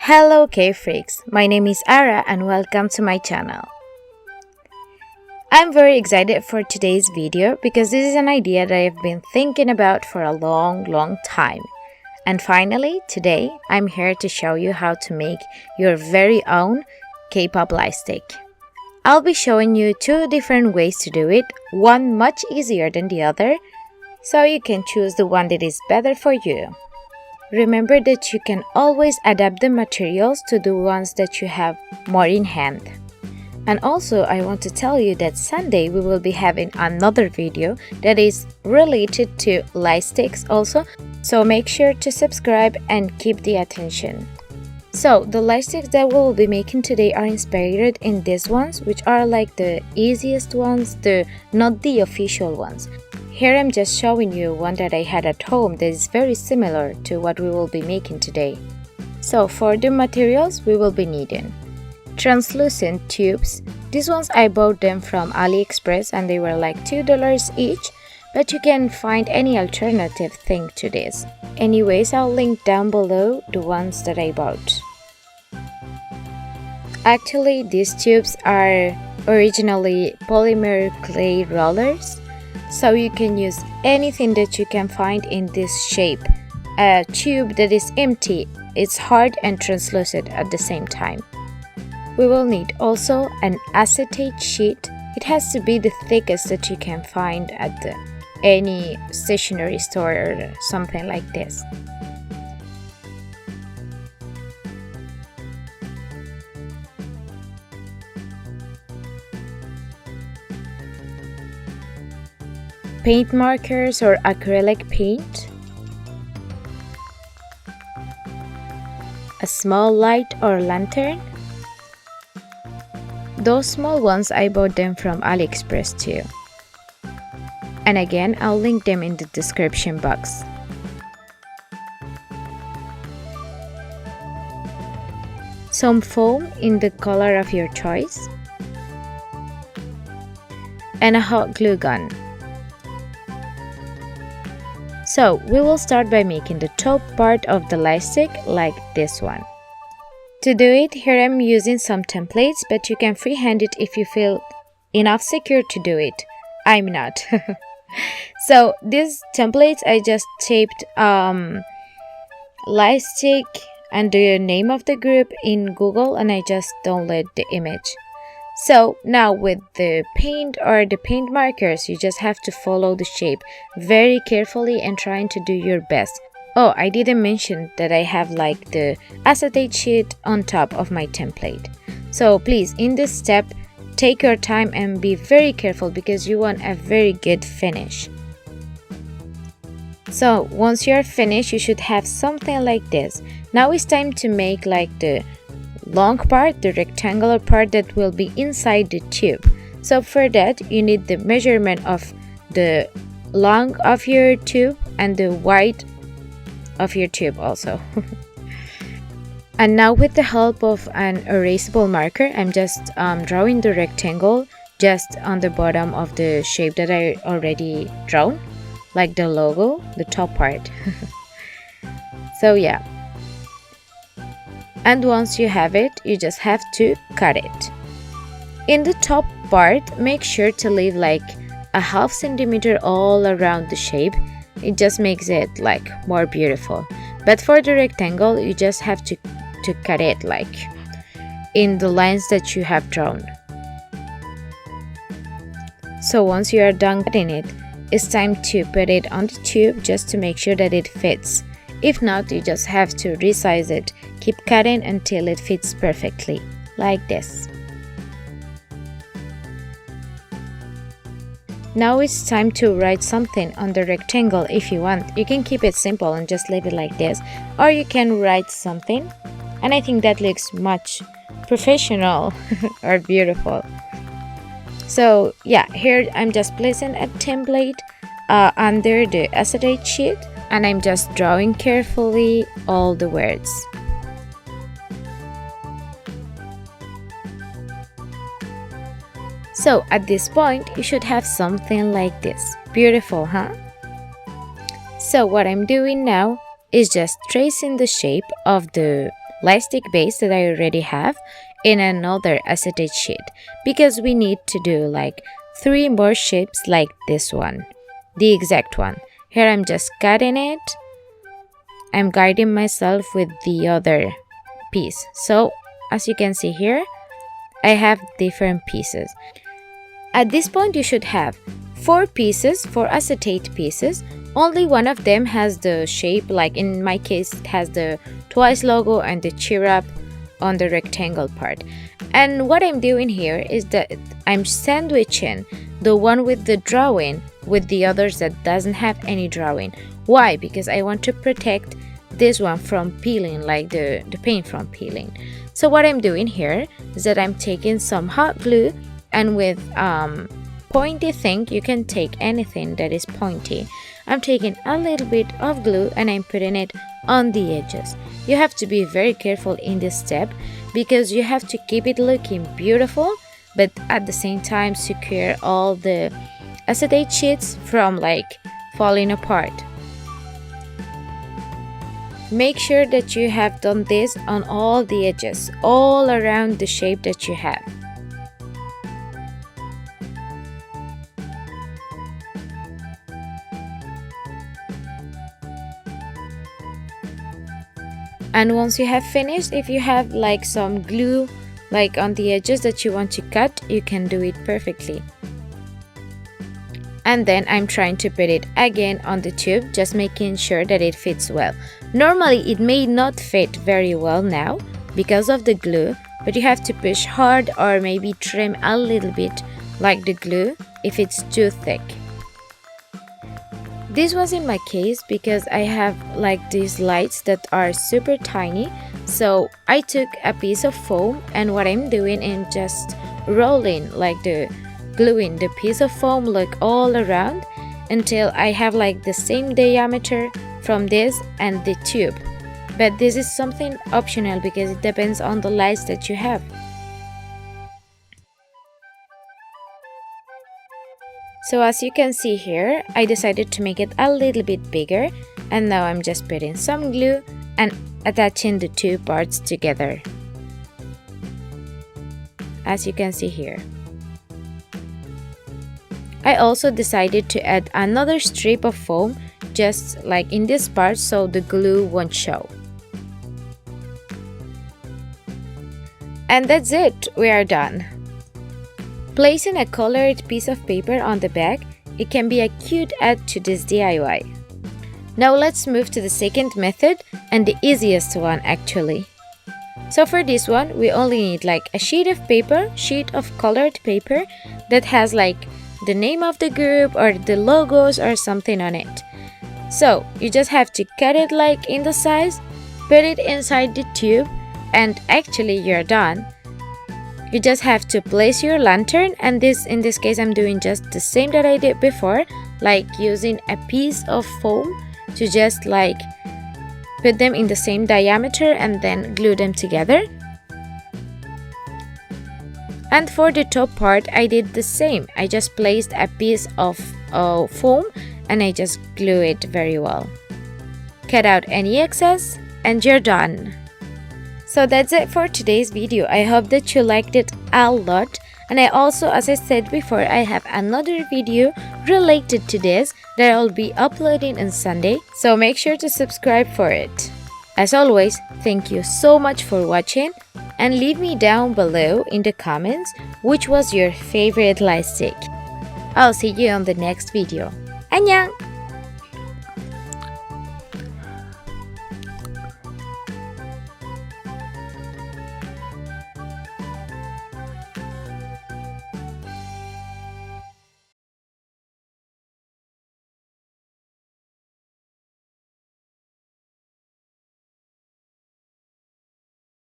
Hello K-freaks, my name is Ara and welcome to my channel. I'm very excited for today's video because this is an idea that I've been thinking about for a long time. And finally, today, I'm here to show you how to make your very own K-pop lightstick. I'll be showing you two different ways to do it, one much easier than the other, so you can choose the one that is better for you. Remember that you can always adapt the materials to the ones that you have more in hand. And also, I want to tell you that Sunday we will be having another video that is related to light sticks also, so make sure to subscribe and keep the attention. So, the light sticks that we will be making today are inspired in these ones, which are like the easiest ones, not the official ones. Here I'm just showing you one that I had at home that is very similar to what we will be making today. So for the materials we will be needing translucent tubes. These ones I bought them from AliExpress and they were like $2 each, but you can find any alternative thing to this. Anyways, I'll link down below the ones that I bought. Actually, these tubes are originally polymer clay rollers. So you can use anything that you can find in this shape. A tube that is empty, it's hard and translucent at the same time. We will need also an acetate sheet. It has to be the thickest that you can find at any stationery store or something like this. Paint markers or acrylic paint, a small light or lantern. Those small ones I bought them from AliExpress too. And again, I'll link them in the description box. Some foam in the color of your choice. And a hot glue gun. So, we will start by making the top part of the lightstick like this one. To do it, here I'm using some templates, but you can freehand it if you feel enough secure to do it. I'm not. So, these templates I just taped lightstick and the name of the group in Google and I just download the image. So now with the paint or the paint markers, you just have to follow the shape very carefully and trying to do your best. Oh, I didn't mention that I have like the acetate sheet on top of my template. So please, in this step, take your time and be very careful because you want a very good finish. So once you're finished, you should have something like this. Now it's time to make like the long part, the rectangular part that will be inside the tube. So for that you need the measurement of the long of your tube and the wide of your tube also. And now with the help of an erasable marker, I'm just drawing the rectangle just on the bottom of the shape that I already drawn, like the logo, the top part. So yeah. And once you have it, you just have to cut it. In the top part, make sure to leave like a ½ centimeter all around the shape. It just makes it like more beautiful. But for the rectangle, you just have to cut it like in the lines that you have drawn. So once you are done cutting it, it's time to put it on the tube just to make sure that it fits. If not, you just have to resize it. Keep cutting until it fits perfectly, like this. Now it's time to write something on the rectangle if you want. You can keep it simple and just leave it like this, or you can write something, and I think that looks much professional or beautiful. So yeah, here I'm just placing a template under the acetate sheet, and I'm just drawing carefully all the words. So at this point, you should have something like this. Beautiful, huh? So what I'm doing now is just tracing the shape of the lightstick base that I already have in another acetate sheet, because we need to do like 3 more shapes like this one, the exact one. Here I'm just cutting it. I'm guiding myself with the other piece. So as you can see here, I have different pieces. At this point you should have 4 pieces, 4 acetate pieces. Only one of them has the shape, like in my case it has the Twice logo and the cheer up on the rectangle part. And what I'm doing here is that I'm sandwiching the one with the drawing with the others that doesn't have any drawing. Why? Because I want to protect this one from peeling, like the paint from peeling. So what I'm doing here is that I'm taking some hot glue, and with pointy thing, you can take anything that is pointy. I'm taking a little bit of glue and I'm putting it on the edges. You have to be very careful in this step because you have to keep it looking beautiful, but at the same time secure all the acetate sheets from like falling apart. Make sure that you have done this on all the edges, all around the shape that you have. And once you have finished, if you have like some glue like on the edges that you want to cut, you can do it perfectly. And then I'm trying to put it again on the tube, just making sure that it fits well. Normally it may not fit very well now because of the glue, but you have to push hard or maybe trim a little bit like the glue if it's too thick. This was in my case because I have like these lights that are super tiny. So I took a piece of foam, and what I'm doing is just rolling, like gluing the piece of foam like all around until I have like the same diameter from this and the tube. But this is something optional because it depends on the lights that you have. So as you can see here, I decided to make it a little bit bigger, and now I'm just putting some glue and attaching the 2 parts together, as you can see here. I also decided to add another strip of foam just like in this part so the glue won't show. And that's it, we are done. Placing a colored piece of paper on the back, it can be a cute add to this DIY. Now let's move to the second method, and the easiest one actually. So for this one, we only need like a sheet of colored paper that has like the name of the group or the logos or something on it. So you just have to cut it like in the size, put it inside the tube, and actually you're done. You just have to place your lantern, and in this case I'm doing just the same that I did before, like using a piece of foam to just like put them in the same diameter and then glue them together. And for the top part I did the same. I just placed a piece of foam and I just glue it very well. Cut out any excess and you're done. So that's it for today's video. I hope that you liked it a lot, and I also, as I said before, I have another video related to this that I'll be uploading on Sunday, so make sure to subscribe for it. As always, thank you so much for watching, and leave me down below in the comments which was your favorite lightstick. I'll see you on the next video. 안녕!